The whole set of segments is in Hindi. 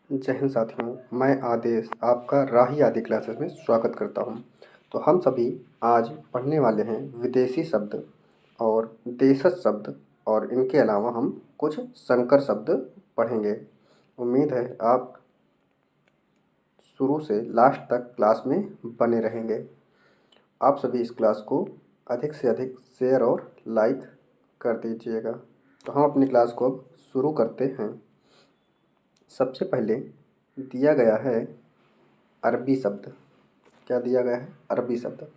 जय हिंद साथियों, मैं आदेश आपका राही आदि क्लासेस में स्वागत करता हूं। तो हम सभी आज पढ़ने वाले हैं विदेशी शब्द और देशज शब्द, और इनके अलावा हम कुछ संकर शब्द पढ़ेंगे। उम्मीद है आप शुरू से लास्ट तक क्लास में बने रहेंगे। आप सभी इस क्लास को अधिक से अधिक शेयर और लाइक कर दीजिएगा। तो हम अपनी क्लास को अब शुरू करते हैं। सबसे पहले दिया गया है अरबी शब्द। क्या दिया गया है? अरबी शब्द।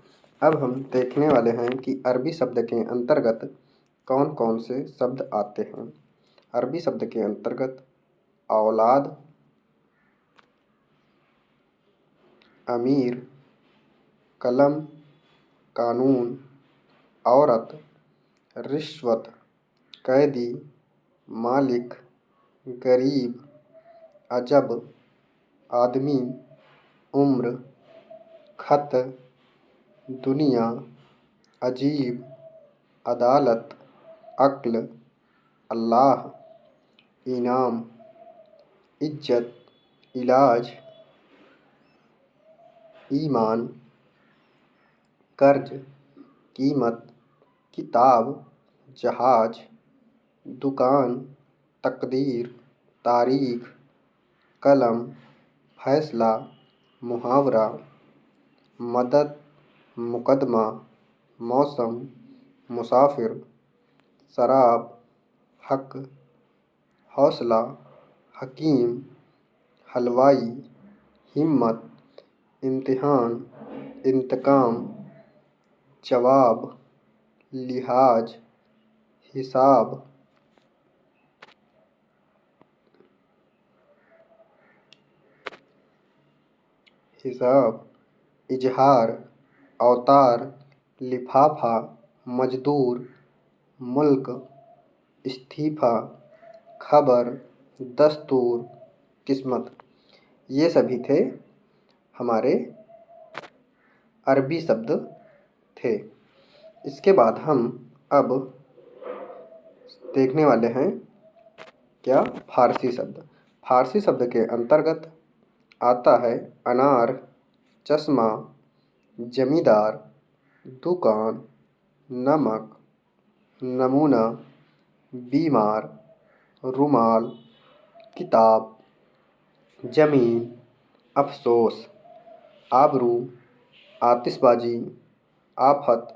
अब हम देखने वाले हैं कि अरबी शब्द के अंतर्गत कौन कौन से शब्द आते हैं। अरबी शब्द के अंतर्गत औलाद, अमीर, कलम, कानून, औरत, रिश्वत, कैदी, मालिक, गरीब, अजब, आदमी, उम्र, खत, दुनिया, अजीब, अदालत, अक्ल, अल्लाह, इनाम, इज्जत, इलाज, ईमान, कर्ज, कीमत, किताब, जहाज, दुकान, तकदीर, तारीख, कलम, फैसला, मुहावरा, मदद, मुकदमा, मौसम, मुसाफिर, शराब, हक, हौसला, हकीम, हलवाई, हिम्मत, इम्तिहान, इंतकाम, जवाब, लिहाज, हिसाब, इजहार, अवतार, लिफाफा, मजदूर, मुल्क, इस्तीफ़ा, खबर, दस्तूर, किस्मत। ये सभी थे हमारे अरबी शब्द थे। इसके बाद हम अब देखने वाले हैं क्या? फारसी शब्द। फारसी शब्द के अंतर्गत आता है अनार, चश्मा, जमींदार, दुकान, नमक, नमूना, बीमार, रुमाल, किताब, ज़मीन, अफसोस, आबरू, आतिशबाजी, आफत,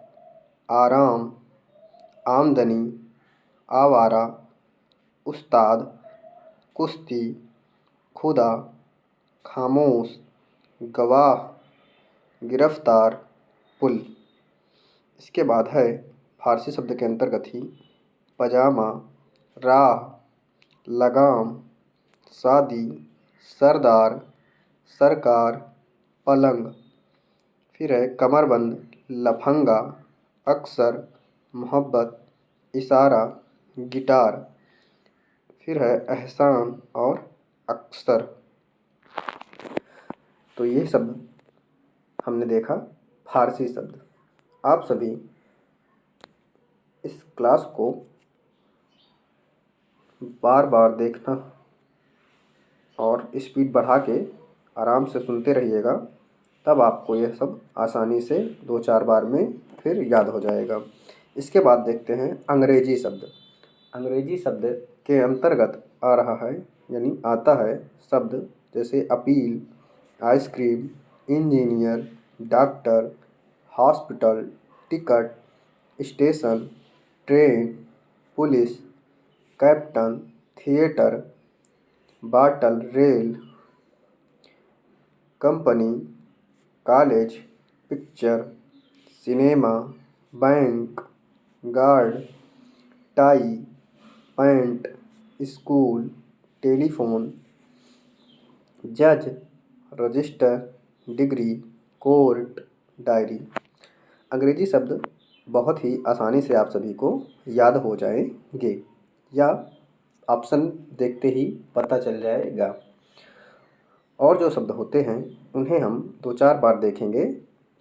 आराम, आमदनी, आवारा, उस्ताद, कुश्ती, खुदा, खामोश, गवाह, गिरफ्तार, पुल। इसके बाद है फारसी शब्द के अंतर्गत ही पजामा, राह, लगाम, शादी, सरदार, सरकार, पलंग। फिर है कमरबंद, लफंगा, अक्सर, मोहब्बत, इशारा, गिटार। फिर है एहसान और अक्सर। तो ये शब्द हमने देखा फारसी शब्द। आप सभी इस क्लास को बार बार देखना और स्पीड बढ़ा के आराम से सुनते रहिएगा, तब आपको यह सब आसानी से 2-4 बार में फिर याद हो जाएगा। इसके बाद देखते हैं अंग्रेजी शब्द। अंग्रेजी शब्द के अंतर्गत आ रहा है, यानी आता है शब्द जैसे appeal, ice cream, engineer, doctor, hospital, ticket, station, train, police, captain, theatre, bottle, rail, company, college, picture, cinema, bank, guard, tie, pant, school, telephone, जज, रजिस्टर, डिग्री, कोर्ट, डायरी। अंग्रेजी शब्द बहुत ही आसानी से आप सभी को याद हो जाएंगे, या ऑप्शन देखते ही पता चल जाएगा। और जो शब्द होते हैं उन्हें हम 2-4 बार देखेंगे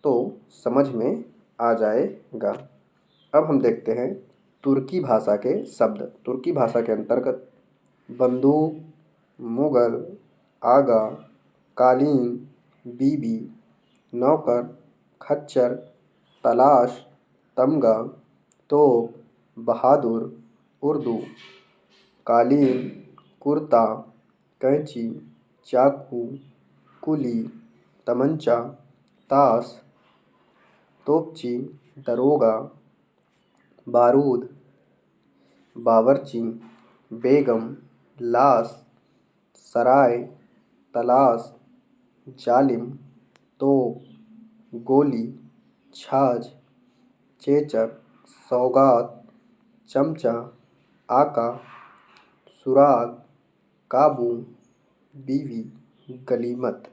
तो समझ में आ जाएगा। अब हम देखते हैं तुर्की भाषा के शब्द। तुर्की भाषा के अंतर्गत बंदूक, मुगल, आगा, कालीन, बीबी, नौकर, खच्चर, तलाश, तमगा, तोप, बहादुर, उर्दू, कालीन, कुर्ता, कैंची, चाकू, कुली, तमंचा, ताश, तोपची, दरोगा, बारूद, बावर्ची, बेगम, लाश, सराय, तलाश, जालिम, तोप, गोली, छाछ, चेचक, सौगात, चमचा, आका, सुराग, काबू, बीवी, गलीमत।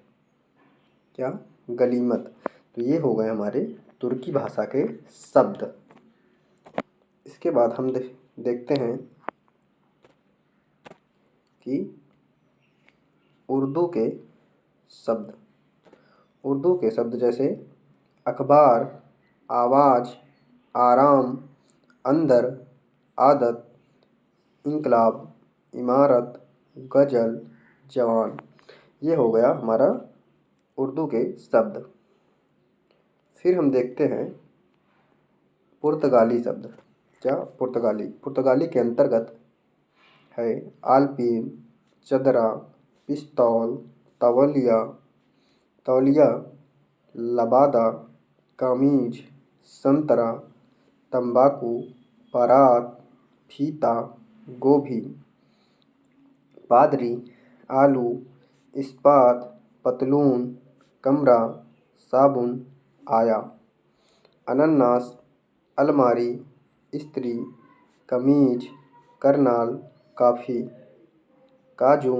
क्या? गलीमत। तो ये हो गए हमारे तुर्की भाषा के शब्द। इसके बाद हम देखते हैं कि उर्दू के शब्द। उर्दू के शब्द जैसे अखबार, आवाज़, आराम, अंदर, आदत, इनकलाब, इमारत, गज़ल, जवान। ये हो गया हमारा उर्दू के शब्द। फिर हम देखते हैं पुर्तगाली शब्द। क्या? पुर्तगाली। पुर्तगाली के अंतर्गत है आलपीन, चदरा, पिस्तौल, तौलिया, तौलिया, लबादा, कामीज, संतरा, तंबाकू, परात, फीता, गोभी, पादरी, आलू, इस्पात, पतलून, कमरा, साबुन, आया, अनन्नास, अलमारी, इस्त्री, कमीज, करनाल, काफ़ी, काजू,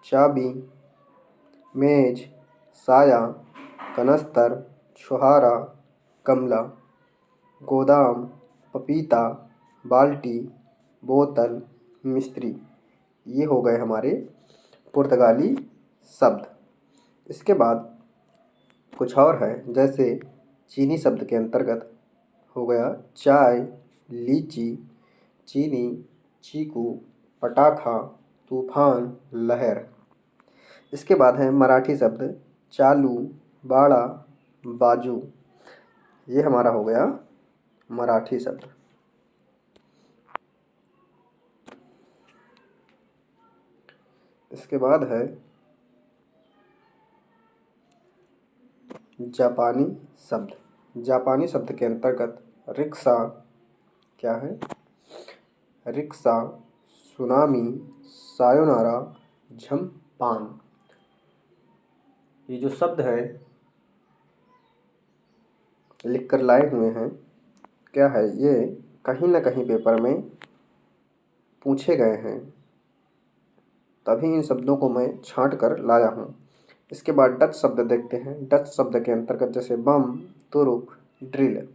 चाबी, मेज, साया, कनस्तर, छुहारा, गमला, गोदाम, पपीता, बाल्टी, बोतल, मिस्त्री। ये हो गए हमारे पुर्तगाली शब्द। इसके बाद कुछ और है, जैसे चीनी शब्द के अंतर्गत हो गया चाय, लीची, चीनी, चीकू, पटाखा, तूफान, लहर। इसके बाद है मराठी शब्द चालू, बाड़ा, बाजू। ये हमारा हो गया मराठी शब्द। इसके बाद है जापानी शब्द। जापानी शब्द के अंतर्गत रिक्शा। क्या है? रिक्शा, सुनामी, सायोनारा, झम्पान। ये जो शब्द है लिख कर लाए हुए हैं, क्या है ये? कहीं ना कहीं पेपर में पूछे गए हैं, तभी इन शब्दों को मैं छांट कर लाया हूँ। इसके बाद डच शब्द देखते हैं। डच शब्द के अंतर्गत जैसे बम, तुरुप, ड्रिल।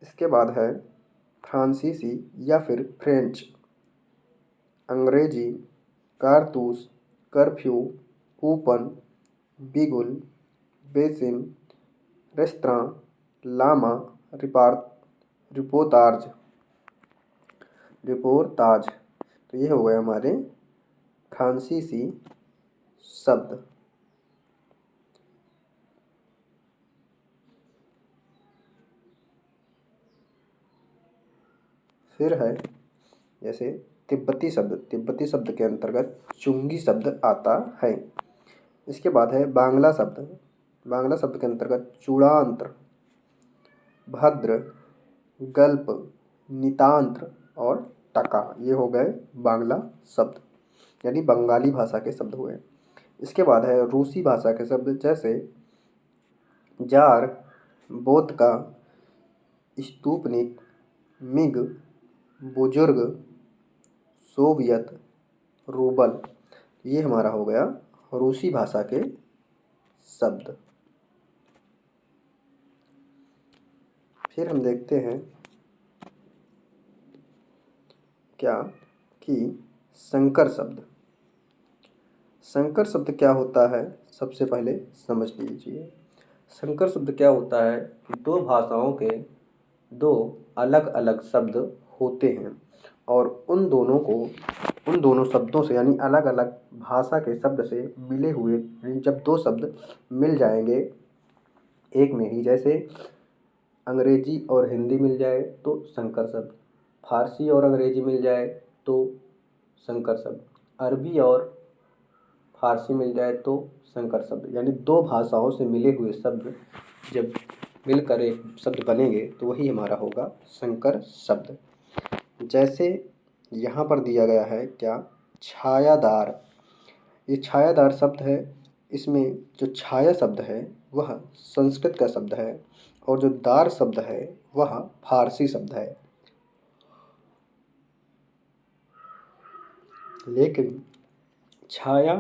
इसके बाद है फ्रांसीसी या फिर फ्रेंच, अंग्रेजी, कारतूस, कर्फ्यू, कूपन, बिगुल, बेसिन, रेस्तरां, लामा, रिपोर्ताज। रिपोर्ताज। तो ये हो गए हमारे फ्रांसीसी शब्द। फिर है जैसे तिब्बती शब्द। तिब्बती शब्द के अंतर्गत चुंगी शब्द आता है। इसके बाद है बांग्ला शब्द। बांग्ला शब्द के अंतर्गत चूड़ांत्र, भद्र, गल्प, नितांत्र और टका। ये हो गए बांग्ला शब्द, यानी बंगाली भाषा के शब्द हुए। इसके बाद है रूसी भाषा के शब्द जैसे जार, वोदका, स्तूपनिक, मिग, बुजुर्ग, सोवियत, रूबल। ये हमारा हो गया रूसी भाषा के शब्द। फिर हम देखते हैं क्या कि संकर शब्द। संकर शब्द क्या होता है, सबसे पहले समझ लीजिए। संकर शब्द क्या होता है कि दो भाषाओं के दो अलग अलग शब्द होते हैं और उन दोनों शब्दों से यानी अलग अलग भाषा के शब्द से मिले हुए, जब दो शब्द मिल जाएंगे एक में ही, जैसे अंग्रेजी और हिंदी मिल जाए तो संकर शब्द, फारसी और अंग्रेजी मिल जाए तो संकर शब्द, अरबी और फारसी मिल जाए तो संकर शब्द, यानी दो भाषाओं से मिले हुए शब्द जब मिलकर एक शब्द बनेंगे तो वही हमारा होगा संकर शब्द। जैसे यहाँ पर दिया गया है क्या, छायादार। ये छायादार शब्द है, इसमें जो छाया शब्द है वह संस्कृत का शब्द है और जो दार शब्द है वह फारसी शब्द है। लेकिन छाया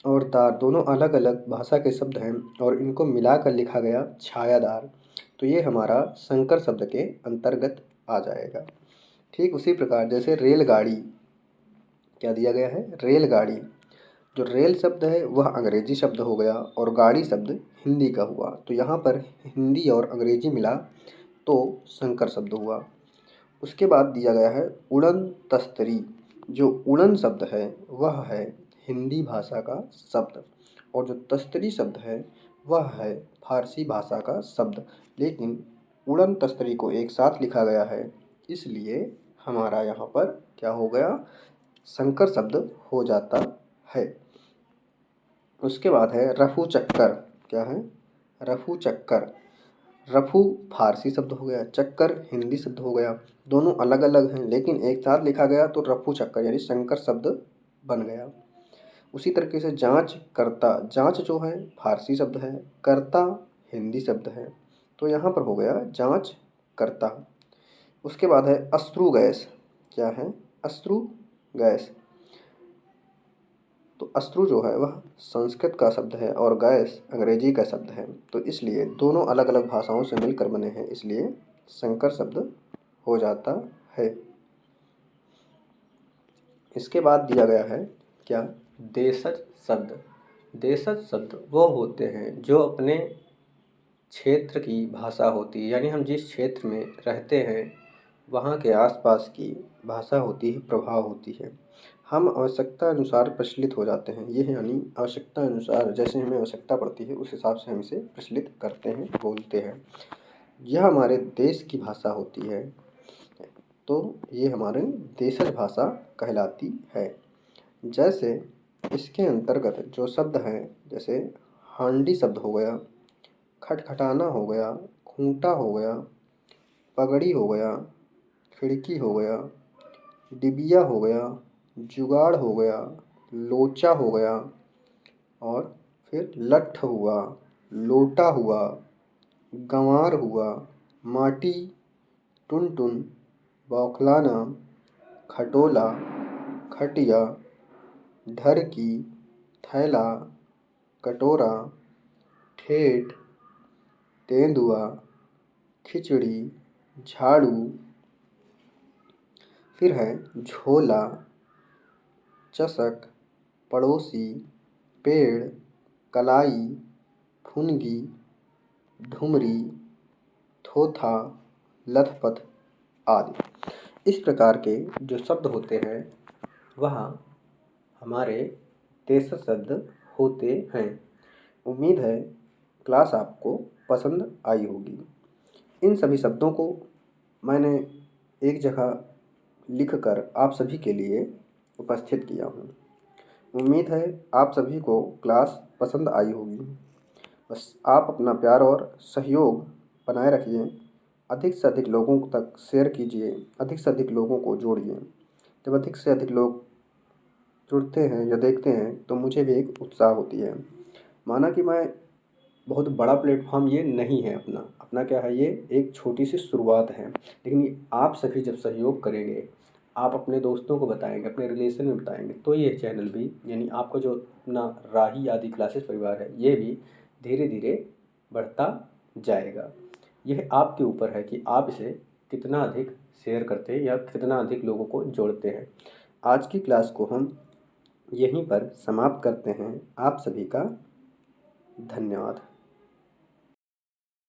और दार दोनों अलग अलग भाषा के शब्द हैं और इनको मिलाकर लिखा गया छायादार, तो ये हमारा संकर शब्द के अंतर्गत आ जाएगा। ठीक उसी प्रकार जैसे रेलगाड़ी, क्या दिया गया है, रेलगाड़ी। जो रेल शब्द है वह अंग्रेजी शब्द हो गया और गाड़ी शब्द हिंदी का हुआ, तो यहाँ पर हिंदी और अंग्रेजी मिला तो संकर शब्द हुआ। उसके बाद दिया गया है उड़न तस्तरी। जो उड़न शब्द है वह है हिंदी भाषा का शब्द और जो तस्तरी शब्द है वह है फारसी भाषा का शब्द, लेकिन उड़न तस्तरी को एक साथ लिखा गया है, इसलिए हमारा यहाँ पर क्या हो गया, संकर शब्द हो जाता है। उसके बाद है रफू चक्कर। क्या है, रफू चक्कर। रफू फारसी शब्द हो गया, चक्कर हिंदी शब्द हो गया, दोनों अलग अलग हैं लेकिन एक साथ लिखा गया तो रफू चक्कर यानी संकर शब्द बन गया। उसी तरीके से जांच करता, जांच जो है फारसी शब्द है, करता हिंदी शब्द है, तो यहाँ पर हो गया जांच करता। उसके बाद है अश्रु गैस। क्या है, अश्रु गैस। तो अश्रु जो है वह संस्कृत का शब्द है और गैस अंग्रेजी का शब्द है, तो इसलिए दोनों अलग अलग भाषाओं से मिलकर बने हैं, इसलिए संकर शब्द हो जाता है। इसके बाद दिया गया है क्या, देशज शब्द। देशज शब्द वो होते हैं जो अपने क्षेत्र की भाषा होती है, यानी हम जिस क्षेत्र में रहते हैं वहाँ के आसपास की भाषा होती है, प्रभाव होती है, हम आवश्यकता अनुसार प्रचलित हो जाते हैं। ये यानी आवश्यकता अनुसार, जैसे हमें आवश्यकता पड़ती है उस हिसाब से हम इसे प्रचलित करते हैं, बोलते हैं। यह हमारे देश की भाषा होती है, तो ये हमारे देशज भाषा कहलाती है। जैसे इसके अंतर्गत जो शब्द हैं, जैसे हांडी शब्द हो गया, खटखटाना हो गया, खूंटा हो गया, पगड़ी हो गया, खिड़की हो गया, डिबिया हो गया, जुगाड़ हो गया, लोचा हो गया और फिर लठ हुआ, लोटा हुआ, गंवार हुआ, माटी, टुनटुन, बौखलाना, खटोला, खटिया, ढरकी, थैला, कटोरा, ठेठ, तेंदुआ, खिचड़ी, झाड़ू, फिर है झोला, चषक, पड़ोसी, पेड़, कलाई, फुनगी, ढुमरी, थोथा, लथपथ आदि। इस प्रकार के जो शब्द होते हैं वह हमारे देशज शब्द होते हैं। उम्मीद है क्लास आपको पसंद आई होगी। इन सभी शब्दों को मैंने एक जगह लिखकर आप सभी के लिए उपस्थित किया हूँ। उम्मीद है आप सभी को क्लास पसंद आई होगी। बस आप अपना प्यार और सहयोग बनाए रखिए, अधिक से अधिक लोगों तक शेयर कीजिए, अधिक से अधिक लोगों को जोड़िए। जब अधिक से अधिक लोग जुड़ते हैं या देखते हैं तो मुझे भी एक उत्साह होती है। माना कि मैं बहुत बड़ा प्लेटफॉर्म ये नहीं है अपना, अपना क्या है, ये एक छोटी सी शुरुआत है, लेकिन आप सभी जब सहयोग करेंगे, आप अपने दोस्तों को बताएंगे, अपने रिलेशन में बताएंगे, तो ये चैनल भी, यानी आपका जो अपना राही आदि क्लासेस परिवार है, ये भी धीरे धीरे बढ़ता जाएगा। यह आपके ऊपर है कि आप इसे कितना अधिक शेयर करते हैं या कितना अधिक लोगों को जोड़ते हैं। आज की क्लास को हम यहीं पर समाप्त करते हैं। आप सभी का धन्यवाद।